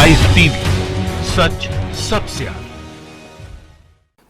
Ice TV, सच सबसे आगे।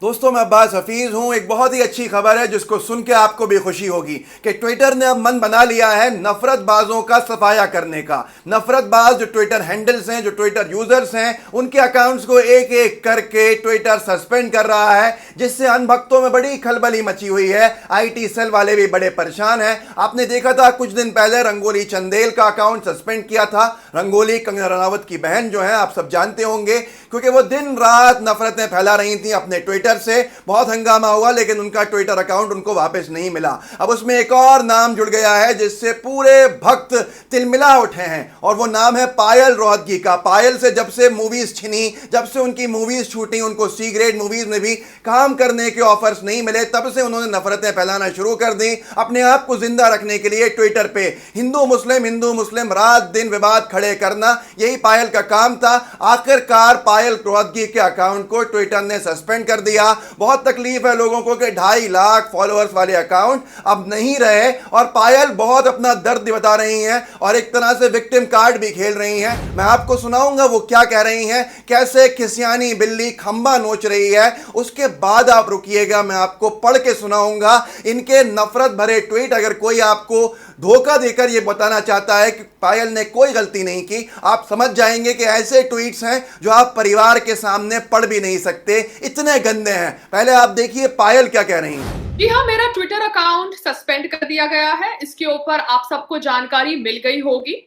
दोस्तों मैं अब्बास हफीज हूं। एक बहुत ही अच्छी खबर है जिसको सुन के आपको भी खुशी होगी कि ट्विटर ने अब मन बना लिया है नफरतबाजों का सफाया करने का। नफरतबाज जो ट्विटर हैंडल्स हैं, जो ट्विटर यूजर्स हैं, उनके अकाउंट्स को एक एक करके ट्विटर सस्पेंड कर रहा है, जिससे अनभक्तों में बड़ी खलबली मची हुई है। आईटी सेल वाले भी बड़े परेशान हैं। आपने देखा था कुछ दिन पहले रंगोली चंदेल का अकाउंट सस्पेंड किया था। रंगोली कंगना रनावत की बहन जो है, आप सब जानते होंगे, क्योंकि वो दिन रात नफरतें फैला रही थी अपने ट्विटर से। बहुत हंगामा हुआ, लेकिन उनका ट्विटर अकाउंट उनको वापस नहीं मिला। अब उसमें एक और नाम जुड़ गया है जिससे पूरे भक्त तिलमिला उठे हैं, और वो नाम है पायल रोहतगी का। पायल से जब से मूवीज छिनी, जब से उनकी मूवीज छूटी, उनको सी ग्रेड मूवीज में भी काम करने के ऑफर्स नहीं मिले, तब से उन्होंने नफरतें फैलाना शुरू कर दी अपने आप को जिंदा रखने के लिए। ट्विटर पे हिंदू मुस्लिम रात दिन विवाद खड़े करना, यही पायल का काम था। आखिरकार पायल रोहतगी के अकाउंट को ट्विटर ने सस्पेंड कर दिया। बहुत तकलीफ है लोगों को कि 2.5 लाख फॉलोअर्स वाले अकाउंट अब नहीं रहे, और पायल बहुत अपना दर्द बता रही हैं और एक तरह से विक्टिम कार्ड भी खेल रही हैं। मैं आपको सुनाऊंगा वो क्या कह रही हैं, कैसे खिसियानी बिल्ली खंबा नोच रही है। उसके बाद आप रुकिएगा, मैं आपको पढ़ के सुनाऊंगा इनके नफरत भरे ट्वीट। अगर कोई आपको धोखा देकर यह बताना चाहता है कि पायल ने कोई गलती नहीं की, आप समझ जाएंगे कि ऐसे ट्वीट्स हैं जो आप परिवार के सामने पढ़ भी नहीं सकते, इतने गंदे हैं। पहले आप देखिए पायल क्या कह रही हैं। जी हाँ, मेरा ट्विटर अकाउंट सस्पेंड कर दिया गया है। इसके ऊपर आप सबको जानकारी मिल गई होगी।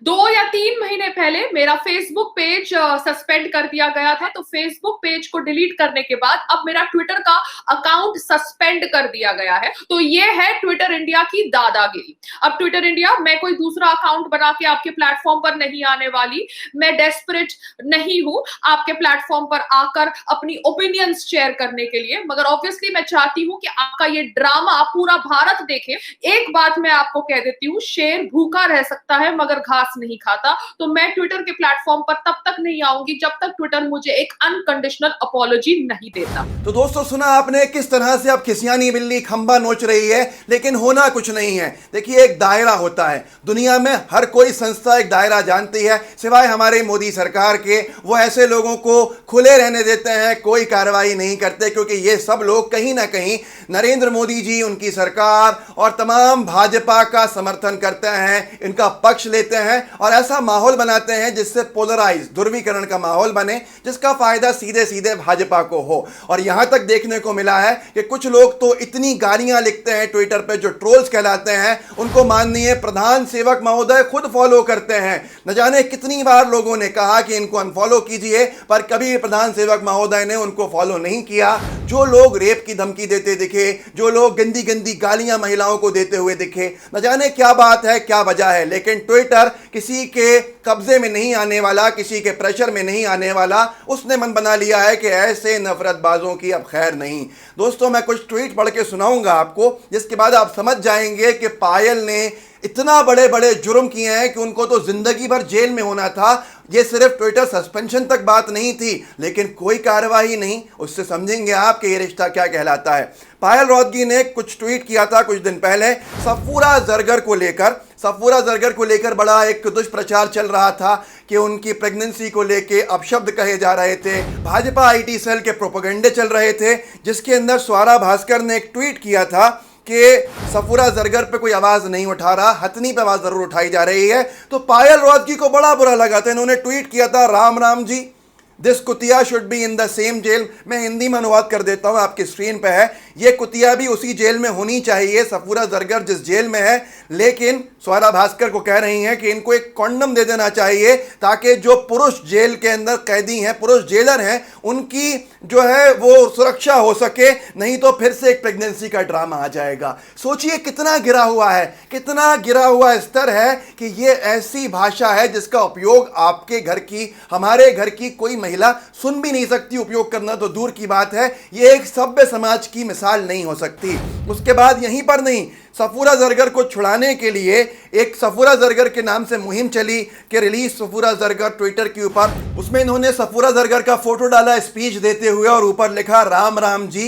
2 या 3 महीने पहले मेरा फेसबुक पेज सस्पेंड कर दिया गया था, तो फेसबुक पेज को डिलीट करने के बाद अब मेरा ट्विटर का अकाउंट सस्पेंड कर दिया गया है। तो ये है ट्विटर इंडिया की दादागिरी। अब ट्विटर इंडिया, मैं कोई दूसरा अकाउंट बना के आपके प्लेटफॉर्म पर नहीं आने वाली। मैं डेस्परेट नहीं हूं आपके प्लेटफॉर्म पर आकर अपनी ओपिनियंस शेयर करने के लिए, मगर ऑब्वियसली मैं चाहती हूं कि आपका ये ड्रामा पूरा भारत देखे। एक बात मैं आपको कह देती हूं, शेर भूखा रह सकता है मगर घास नहीं खाता। तो मैं ट्विटर के प्लेटफॉर्म पर तब तक नहीं आऊंगी जब तक ट्विटर मुझे एक अनकंडीशनल अपॉलॉजी नहीं देता। तो दोस्तों सुना आपने किस तरह से अब खिसियानी बिल्ली खंबा नोच रही है, लेकिन होना कुछ नहीं है। देखिए, एक दायरा होता है दुनिया में, हर कोई संस्था एक दायरा जानती है, सिवाय हमारे मोदी सरकार के। वो ऐसे लोगों को खुले रहने देते हैं, कोई कार्रवाई नहीं करते, क्योंकि ये सब लोग कहीं ना कहीं नरेंद्र मोदी जी, उनकी सरकार और तमाम भाजपा का समर्थन करते हैं, इनका पक्ष लेते हैं और ऐसा माहौल बनाते हैं जिससे पोलराइज, ध्रुवीकरण का माहौल बने, जिसका फायदा सीधे सीधे भाजपा को हो। और यहां तक देखने को मिला है कि कुछ लोग तो इतनी गालियां लिखते हैं ट्विटर पे, जो ट्रोल्स कहलाते हैं, उनको माननीय प्रधान सेवक महोदय खुद फॉलो करते हैं। न जाने कितनी बार लोगों ने कहा कि इनको अनफॉलो कीजिए, पर कभी प्रधान सेवक महोदय ने उनको फॉलो नहीं किया। जो लोग रेप की धमकी देते दिखे, जो लोग गंदी गंदी गालियां महिलाओं को देते हुए दिखे, न जाने क्या बात है, क्या वजह है, लेकिन ट्विटर किसी के कब्जे में नहीं आने वाला, किसी के प्रेशर में नहीं आने वाला। उसने मन बना लिया है कि ऐसे नफरतबाजों की अब खैर नहीं। दोस्तों मैं कुछ ट्वीट पढ़ के सुनाऊंगा आपको, जिसके बाद आप समझ जाएंगे कि पायल ने इतना बड़े बड़े जुर्म किए हैं कि उनको तो जिंदगी भर जेल में होना था। ये सिर्फ ट्विटर सस्पेंशन तक बात नहीं थी, लेकिन कोई कार्रवाई नहीं। उससे समझेंगे आप कि ये रिश्ता क्या कहलाता है। पायल रोहतगी ने कुछ ट्वीट किया था कुछ दिन पहले सफूरा जरगर को लेकर। सफूरा जरगर को लेकर बड़ा एक दुष्प्रचार चल रहा था कि उनकी प्रेगनेंसी को लेके अपशब्द कहे जा रहे थे, भाजपा आईटी सेल के प्रोपेगेंडे चल रहे थे, जिसके अंदर स्वरा भास्कर ने एक ट्वीट किया था कि सफूरा जरगर पे कोई आवाज़ नहीं उठा रहा, हथनी पे आवाज़ ज़रूर उठाई जा रही है। तो पायल रोहतगी को बड़ा बुरा लगा था। इन्होंने ट्वीट किया था, राम राम जी, दिस कुतिया should be in the same jail. मैं हिंदी में अनुवाद कर देता हूँ, आपकी स्क्रीन पे है। ये कुतिया भी उसी जेल में होनी चाहिए, सफूरा जरगर जिस जेल में है। लेकिन स्वरा भास्कर को कह रही हैं कि इनको एक कॉन्डम दे देना चाहिए, ताकि जो पुरुष जेल के अंदर कैदी हैं, पुरुष जेलर हैं, उनकी जो है वो सुरक्षा हो सके, नहीं तो फिर से एक प्रेगनेंसी का ड्रामा आ जाएगा। सोचिए कितना गिरा हुआ है, कितना गिरा हुआ स्तर है कि ये ऐसी भाषा है जिसका उपयोग आपके घर की, हमारे घर की कोई महिला सुन भी नहीं सकती। उपयोग करना तो दूर की बात है, ये एक सभ्य समाज की मिसाल नहीं हो सकती। उसके बाद यहीं पर नहीं, सफूरा जरगर को छुड़ाने के लिए एक सफूरा जरगर के नाम से मुहिम चली कि रिलीज सफूरा जरगर ट्विटर के ऊपर। उसमें इन्होंने सफूरा जरगर का फोटो डाला स्पीच देते हुए और ऊपर लिखा राम राम जी।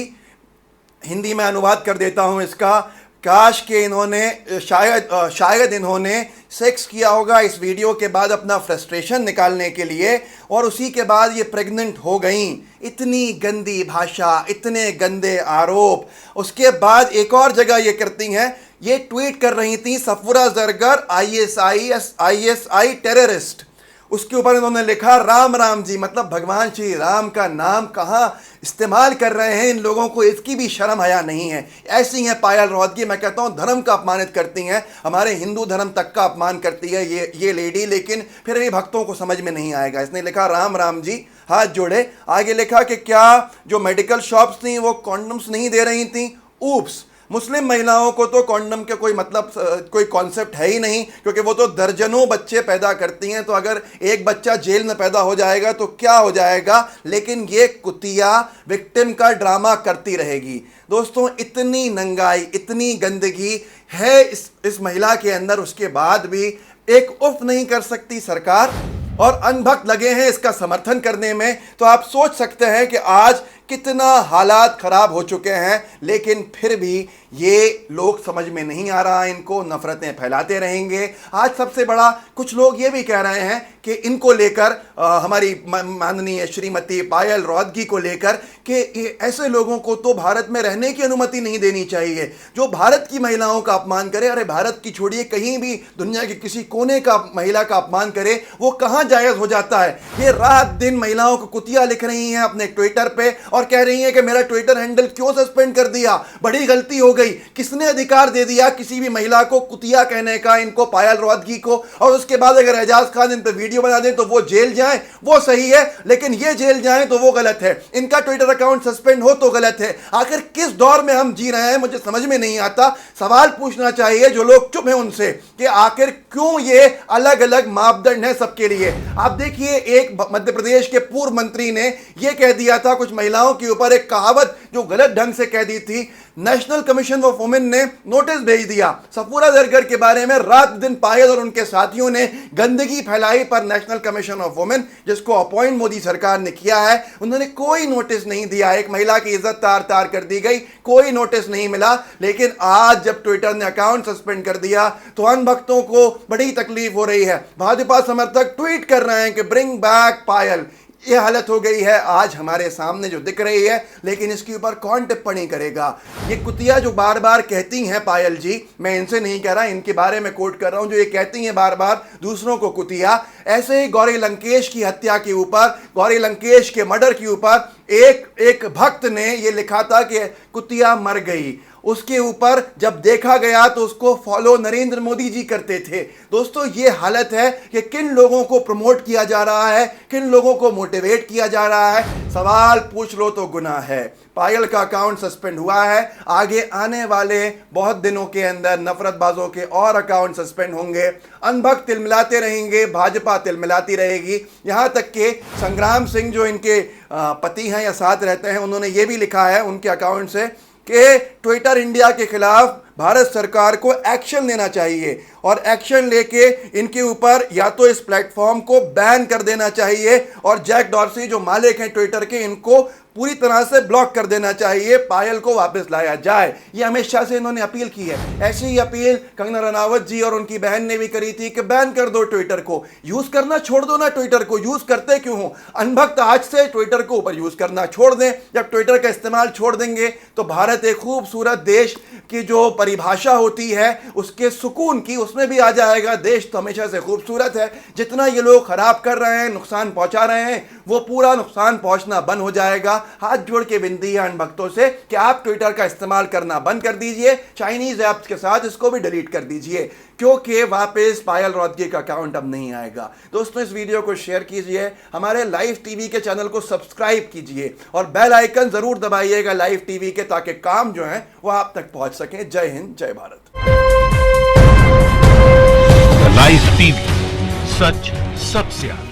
हिंदी में अनुवाद कर देता हूं इसका काश के इन्होंने शायद इन्होंने सेक्स किया होगा इस वीडियो के बाद अपना फ्रस्ट्रेशन निकालने के लिए, और उसी के बाद ये प्रेग्नेंट हो गईं। इतनी गंदी भाषा, इतने गंदे आरोप। उसके बाद एक और जगह ये करती हैं, ये ट्वीट कर रही थी सफूरा जरगर ISI टेररिस्ट। उसके ऊपर इन्होंने लिखा राम राम जी, मतलब भगवान श्री राम का नाम कहाँ इस्तेमाल कर रहे हैं। इन लोगों को इसकी भी शर्म हया नहीं है। ऐसी हैं पायल रोहतगी। मैं कहता हूँ धर्म का अपमानित करती हैं, हमारे हिंदू धर्म तक का अपमान करती है ये लेडी, लेकिन फिर भी भक्तों को समझ में नहीं आएगा। इसने लिखा राम राम जी, हाथ जोड़े। आगे लिखा कि क्या जो मेडिकल शॉप्स थी वो कॉन्डम्स नहीं दे रही थी। ऊप्स, मुस्लिम महिलाओं को तो कॉन्डम के कोई मतलब कोई कॉन्सेप्ट है ही नहीं, क्योंकि वो तो दर्जनों बच्चे पैदा करती हैं। तो अगर एक बच्चा जेल में पैदा हो जाएगा तो क्या हो जाएगा, लेकिन ये कुतिया विक्टिम का ड्रामा करती रहेगी। दोस्तों, इतनी नंगाई, इतनी गंदगी है इस महिला के अंदर, उसके बाद भी एक उफ नहीं कर सकती सरकार, और अनभक्त लगे हैं इसका समर्थन करने में। तो आप सोच सकते हैं कि आज कितना हालात खराब हो चुके हैं, लेकिन फिर भी ये लोग समझ में नहीं आ रहा, इनको नफरतें फैलाते रहेंगे। आज सबसे बड़ा कुछ लोग ये भी कह रहे हैं कि इनको लेकर हमारी माननीय श्रीमती पायल रोहतगी को लेकर कि ऐसे लोगों को तो भारत में रहने की अनुमति नहीं देनी चाहिए जो भारत की महिलाओं का अपमान करे। अरे भारत की छोड़िए, कहीं भी दुनिया के किसी कोने का महिला का अपमान करे वो कहाँ जायज़ हो जाता है। ये रात दिन महिलाओं को कुतिया लिख रही हैं अपने ट्विटर पे और कह रही हैं कि मेरा ट्विटर हैंडल क्यों सस्पेंड कर दिया, बड़ी गलती हो गई। किसने अधिकार दे दिया किसी भी महिला को कुतिया कहने का, इनको पायल रोहतगी को। और उसके बाद अगर एजाज खान इन पे वीडियो बना दें तो वो जेल जाएं, वो सही है, लेकिन ये जेल जाएं तो वो गलत है। इनका ट्विटर अकाउंट सस्पेंड हो तो गलत है। आखिर किस दौर में हम जी रहे हैं, मुझे समझ में नहीं आता। सवाल पूछना चाहिए जो लोग चुप हैं उनसे कि आखिर क्यों ये अलग अलग मापदंड है सबके लिए। आप देखिए, एक मध्य प्रदेश के पूर्व मंत्री ने यह कह दिया था कुछ महिलाओं के ऊपर, एक कहावत जो गलत ढंग से कह दी थी। नेशनल कमीशन ऑफ वुमेन ने नोटिस भेज दिया सफूरा जरगर के बारे में। रात दिन पायल और उनके साथियों ने गंदगी फैलाई, पर नेशनल कमीशन ऑफ वुमेन, जिसको अपॉइंट मोदी सरकार ने किया है, उन्होंने कोई नोटिस नहीं दिया। एक महिला की इज्जत तार तार कर दी गई, कोई नोटिस नहीं मिला। लेकिन आज जब ट्विटर ने अकाउंट सस्पेंड कर दिया तो अनभक्तों को बड़ी तकलीफ हो रही है। भाजपा समर्थक ट्वीट कर रहे हैं कि ब्रिंग बैक पायल। ये हालत हो गई है आज हमारे सामने जो दिख रही है, लेकिन इसके ऊपर कौन टिप्पणी करेगा। ये कुतिया जो बार बार कहती हैं पायल जी, मैं इनसे नहीं कह रहा, इनके बारे में कोट कर रहा हूं, जो ये कहती हैं बार बार दूसरों को कुतिया। ऐसे ही गौरी लंकेश की हत्या के ऊपर, गौरी लंकेश के मर्डर के ऊपर एक भक्त ने ये लिखा था कि कुतिया मर गई। उसके ऊपर जब देखा गया तो उसको फॉलो नरेंद्र मोदी जी करते थे। दोस्तों, ये हालत है कि किन लोगों को प्रमोट किया जा रहा है, किन लोगों को मोटिवेट किया जा रहा है। सवाल पूछ लो तो गुनाह है। पायल का अकाउंट सस्पेंड हुआ है, आगे आने वाले बहुत दिनों के अंदर नफरतबाजों के और अकाउंट सस्पेंड होंगे। अनभक्त तिलमिलाते रहेंगे, भाजपा तिलमिलाती रहेगी। यहाँ तक कि संग्राम सिंह जो इनके पति हैं या साथ रहते हैं, उन्होंने ये भी लिखा है उनके अकाउंट से कि ट्विटर इंडिया के खिलाफ भारत सरकार को एक्शन लेना चाहिए, और एक्शन लेके इनके ऊपर या तो इस प्लेटफॉर्म को बैन कर देना चाहिए, और जैक डॉर्सी जो मालिक हैं ट्विटर के, इनको पूरी तरह से ब्लॉक कर देना चाहिए। पायल को वापस लाया जाए, ये अमित शाह से इन्होंने अपील की है। ऐसी ही अपील कंगना रनावत जी और उनकी बहन ने भी करी थी कि बैन कर दो ट्विटर को, यूज करना छोड़ दो ना ट्विटर को, यूज करते क्यों हो। अनभक्त आज से ट्विटर को ऊपर यूज करना छोड़ दें। जब ट्विटर का इस्तेमाल छोड़ देंगे तो भारत एक खूबसूरत देश की जो परिभाषा होती है उसके सुकून की, उसमें भी आ जाएगा। देश तो हमेशा से खूबसूरत है, जितना ये लोग खराब कर रहे हैं, नुकसान पहुंचा रहे हैं, वो पूरा नुकसान पहुंचना बंद हो जाएगा। हाथ जोड़ के विनती है अन भक्तों से कि आप ट्विटर का इस्तेमाल करना बंद कर दीजिए, चाइनीज ऐप्स के साथ इसको भी डिलीट कर दीजिए, क्योंकि वापस पायल रोहतगी का अकाउंट अब नहीं आएगा। दोस्तों, इस वीडियो को शेयर कीजिए, हमारे लाइव टीवी के चैनल को सब्सक्राइब कीजिए और बेल आइकन जरूर दबाइएगा लाइव टीवी के, ताकि काम जो है वो आप तक पहुंच सके। जय हिंद, जय भारत। लाइव टीवी, सच सबसे आगे।